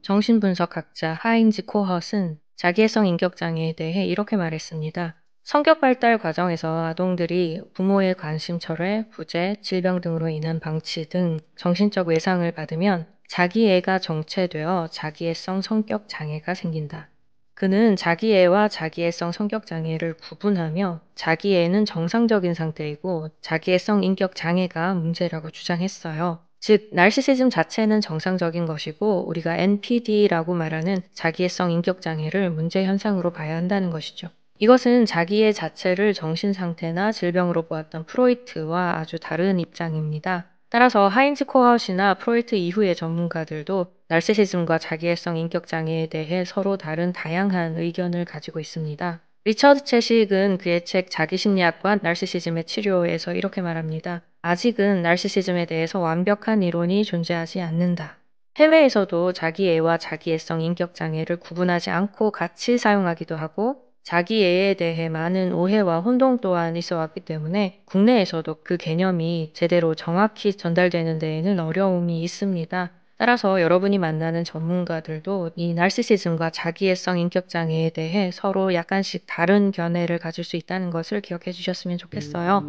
정신분석학자 하인즈 코헛은 자기애성 인격장애에 대해 이렇게 말했습니다. 성격 발달 과정에서 아동들이 부모의 관심 철회, 부재, 질병 등으로 인한 방치 등 정신적 외상을 받으면 자기애가 정체되어 자기애성 성격 장애가 생긴다. 그는 자기애와 자기애성 성격 장애를 구분하며 자기애는 정상적인 상태이고 자기애성 인격 장애가 문제라고 주장했어요. 즉, 나르시시즘 자체는 정상적인 것이고 우리가 NPD라고 말하는 자기애성 인격 장애를 문제 현상으로 봐야 한다는 것이죠. 이것은 자기애 자체를 정신상태나 질병으로 보았던 프로이트와 아주 다른 입장입니다. 따라서 하인즈 코하웃이나 프로이트 이후의 전문가들도 나르시시즘과 자기애성 인격장애에 대해 서로 다른 다양한 의견을 가지고 있습니다. 리처드 채식은 그의 책 자기심리학과 나르시시즘의 치료에서 이렇게 말합니다. 아직은 나르시시즘에 대해서 완벽한 이론이 존재하지 않는다. 해외에서도 자기애와 자기애성 인격장애를 구분하지 않고 같이 사용하기도 하고 자기애에 대해 많은 오해와 혼동 또한 있어 왔기 때문에 국내에서도 그 개념이 제대로 정확히 전달되는 데에는 어려움이 있습니다. 따라서 여러분이 만나는 전문가들도 이 나르시시즘과 자기애성 인격장애에 대해 서로 약간씩 다른 견해를 가질 수 있다는 것을 기억해 주셨으면 좋겠어요.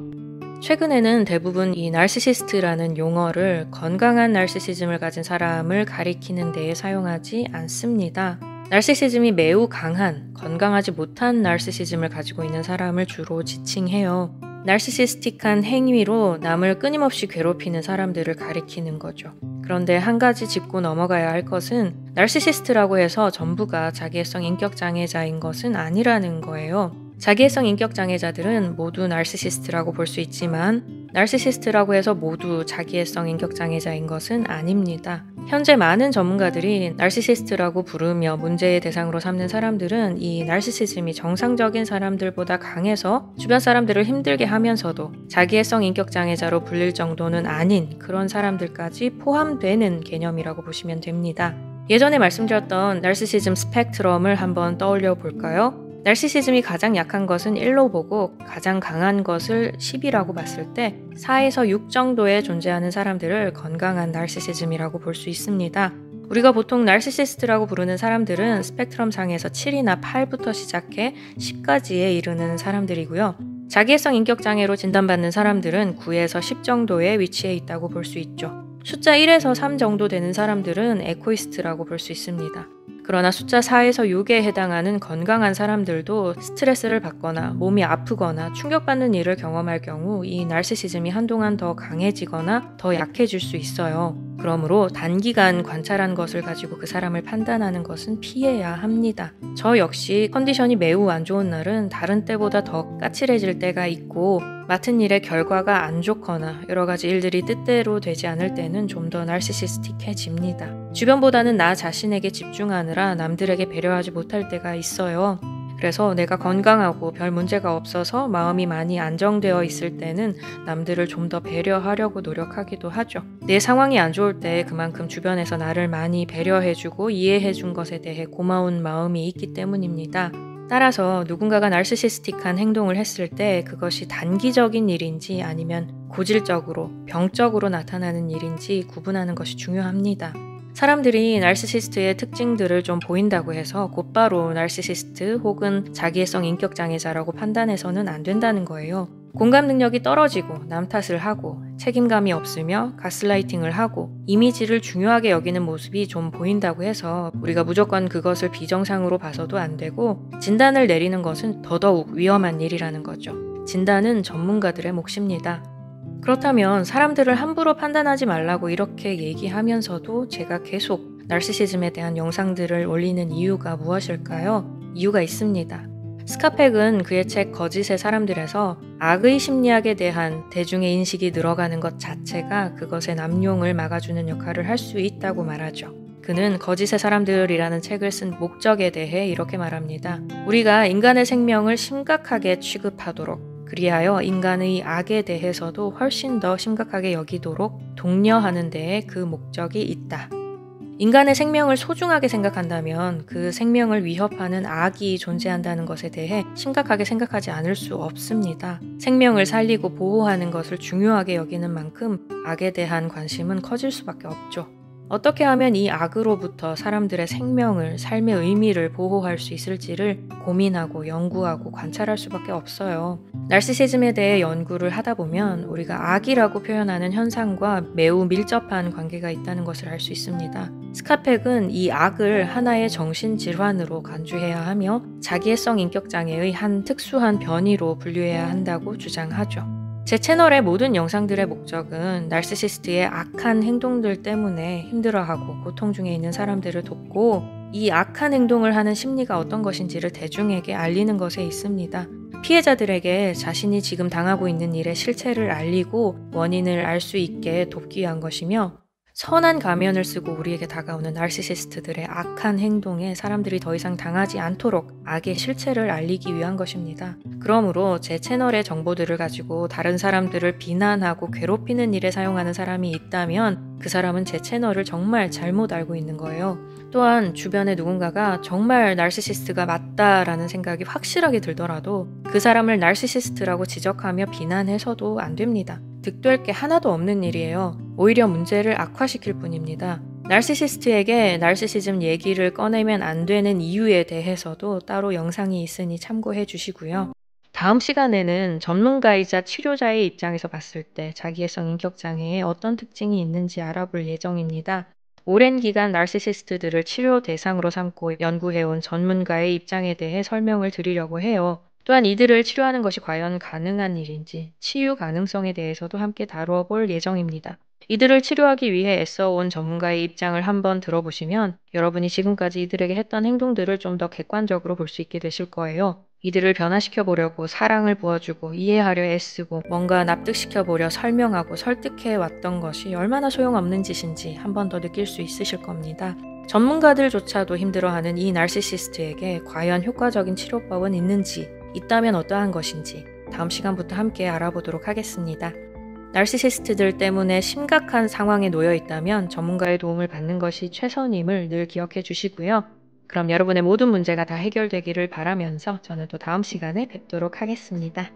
최근에는 대부분 이 나르시시스트라는 용어를 건강한 나르시시즘을 가진 사람을 가리키는 데에 사용하지 않습니다. 나르시시즘이 매우 강한, 건강하지 못한 나르시시즘을 가지고 있는 사람을 주로 지칭해요. 나르시시스틱한 행위로 남을 끊임없이 괴롭히는 사람들을 가리키는 거죠. 그런데 한 가지 짚고 넘어가야 할 것은 나르시시스트라고 해서 전부가 자기애성 인격장애자인 것은 아니라는 거예요. 자기애성 인격장애자들은 모두 나르시시스트라고 볼 수 있지만 나르시시스트라고 해서 모두 자기애성 인격장애자인 것은 아닙니다. 현재 많은 전문가들이 나르시시스트라고 부르며 문제의 대상으로 삼는 사람들은 이 나르시시즘이 정상적인 사람들보다 강해서 주변 사람들을 힘들게 하면서도 자기애성 인격장애자로 불릴 정도는 아닌 그런 사람들까지 포함되는 개념이라고 보시면 됩니다. 예전에 말씀드렸던 나르시시즘 스펙트럼을 한번 떠올려 볼까요? 나르시시즘이 가장 약한 것은 1로 보고 가장 강한 것을 10이라고 봤을 때 4에서 6 정도에 존재하는 사람들을 건강한 나르시시즘이라고 볼 수 있습니다. 우리가 보통 나르시시스트라고 부르는 사람들은 스펙트럼 상에서 7이나 8부터 시작해 10까지에 이르는 사람들이고요. 자기애성 인격장애로 진단받는 사람들은 9에서 10 정도의 위치에 있다고 볼 수 있죠. 숫자 1에서 3 정도 되는 사람들은 에코이스트라고 볼 수 있습니다. 그러나 숫자 4에서 6에 해당하는 건강한 사람들도 스트레스를 받거나 몸이 아프거나 충격받는 일을 경험할 경우 이 나르시시즘이 한동안 더 강해지거나 더 약해질 수 있어요. 그러므로 단기간 관찰한 것을 가지고 그 사람을 판단하는 것은 피해야 합니다. 저 역시 컨디션이 매우 안 좋은 날은 다른 때보다 더 까칠해질 때가 있고 맡은 일의 결과가 안 좋거나 여러 가지 일들이 뜻대로 되지 않을 때는 좀 더 나르시시스틱해집니다. 주변보다는 나 자신에게 집중하느라 남들에게 배려하지 못할 때가 있어요. 그래서 내가 건강하고 별 문제가 없어서 마음이 많이 안정되어 있을 때는 남들을 좀 더 배려하려고 노력하기도 하죠. 내 상황이 안 좋을 때 그만큼 주변에서 나를 많이 배려해주고 이해해준 것에 대해 고마운 마음이 있기 때문입니다. 따라서 누군가가 나르시시스틱한 행동을 했을 때 그것이 단기적인 일인지 아니면 고질적으로, 병적으로 나타나는 일인지 구분하는 것이 중요합니다. 사람들이 나르시시스트의 특징들을 좀 보인다고 해서 곧바로 나르시시스트 혹은 자기애성 인격장애자라고 판단해서는 안 된다는 거예요. 공감 능력이 떨어지고 남 탓을 하고 책임감이 없으며 가스라이팅을 하고 이미지를 중요하게 여기는 모습이 좀 보인다고 해서 우리가 무조건 그것을 비정상으로 봐서도 안 되고 진단을 내리는 것은 더더욱 위험한 일이라는 거죠. 진단은 전문가들의 몫입니다. 그렇다면 사람들을 함부로 판단하지 말라고 이렇게 얘기하면서도 제가 계속 나르시시즘에 대한 영상들을 올리는 이유가 무엇일까요? 이유가 있습니다. 스카펙은 그의 책 거짓의 사람들에서 악의 심리학에 대한 대중의 인식이 늘어가는 것 자체가 그것의 남용을 막아주는 역할을 할 수 있다고 말하죠. 그는 거짓의 사람들이라는 책을 쓴 목적에 대해 이렇게 말합니다. 우리가 인간의 생명을 심각하게 취급하도록 그리하여 인간의 악에 대해서도 훨씬 더 심각하게 여기도록 독려하는 데에 그 목적이 있다. 인간의 생명을 소중하게 생각한다면 그 생명을 위협하는 악이 존재한다는 것에 대해 심각하게 생각하지 않을 수 없습니다. 생명을 살리고 보호하는 것을 중요하게 여기는 만큼 악에 대한 관심은 커질 수밖에 없죠. 어떻게 하면 이 악으로부터 사람들의 생명을, 삶의 의미를 보호할 수 있을지를 고민하고 연구하고 관찰할 수밖에 없어요. 나르시시즘에 대해 연구를 하다 보면 우리가 악이라고 표현하는 현상과 매우 밀접한 관계가 있다는 것을 알 수 있습니다. 스카펙은 이 악을 하나의 정신질환으로 간주해야 하며 자기애성 인격장애의 한 특수한 변이로 분류해야 한다고 주장하죠. 제 채널의 모든 영상들의 목적은 나르시시스트의 악한 행동들 때문에 힘들어하고 고통 중에 있는 사람들을 돕고 이 악한 행동을 하는 심리가 어떤 것인지를 대중에게 알리는 것에 있습니다. 피해자들에게 자신이 지금 당하고 있는 일의 실체를 알리고 원인을 알 수 있게 돕기 위한 것이며 선한 가면을 쓰고 우리에게 다가오는 나르시시스트들의 악한 행동에 사람들이 더 이상 당하지 않도록 악의 실체를 알리기 위한 것입니다. 그러므로 제 채널의 정보들을 가지고 다른 사람들을 비난하고 괴롭히는 일에 사용하는 사람이 있다면 그 사람은 제 채널을 정말 잘못 알고 있는 거예요. 또한 주변에 누군가가 정말 나르시시스트가 맞다라는 생각이 확실하게 들더라도 그 사람을 나르시시스트라고 지적하며 비난해서도 안 됩니다. 득될 게 하나도 없는 일이에요. 오히려 문제를 악화시킬 뿐입니다. 나르시시스트에게 나르시시즘 얘기를 꺼내면 안 되는 이유에 대해서도 따로 영상이 있으니 참고해 주시고요. 다음 시간에는 전문가이자 치료자의 입장에서 봤을 때 자기애성 인격장애에 어떤 특징이 있는지 알아볼 예정입니다. 오랜 기간 나르시시스트들을 치료 대상으로 삼고 연구해온 전문가의 입장에 대해 설명을 드리려고 해요. 또한 이들을 치료하는 것이 과연 가능한 일인지, 치유 가능성에 대해서도 함께 다루어 볼 예정입니다. 이들을 치료하기 위해 애써온 전문가의 입장을 한번 들어보시면 여러분이 지금까지 이들에게 했던 행동들을 좀 더 객관적으로 볼 수 있게 되실 거예요. 이들을 변화시켜 보려고 사랑을 부어주고 이해하려 애쓰고 뭔가 납득시켜 보려 설명하고 설득해 왔던 것이 얼마나 소용없는 짓인지 한 번 더 느낄 수 있으실 겁니다. 전문가들조차도 힘들어하는 이 나르시시스트에게 과연 효과적인 치료법은 있는지, 있다면 어떠한 것인지 다음 시간부터 함께 알아보도록 하겠습니다. 나르시시스트들 때문에 심각한 상황에 놓여 있다면 전문가의 도움을 받는 것이 최선임을 늘 기억해 주시고요. 그럼 여러분의 모든 문제가 다 해결되기를 바라면서 저는 또 다음 시간에 뵙도록 하겠습니다.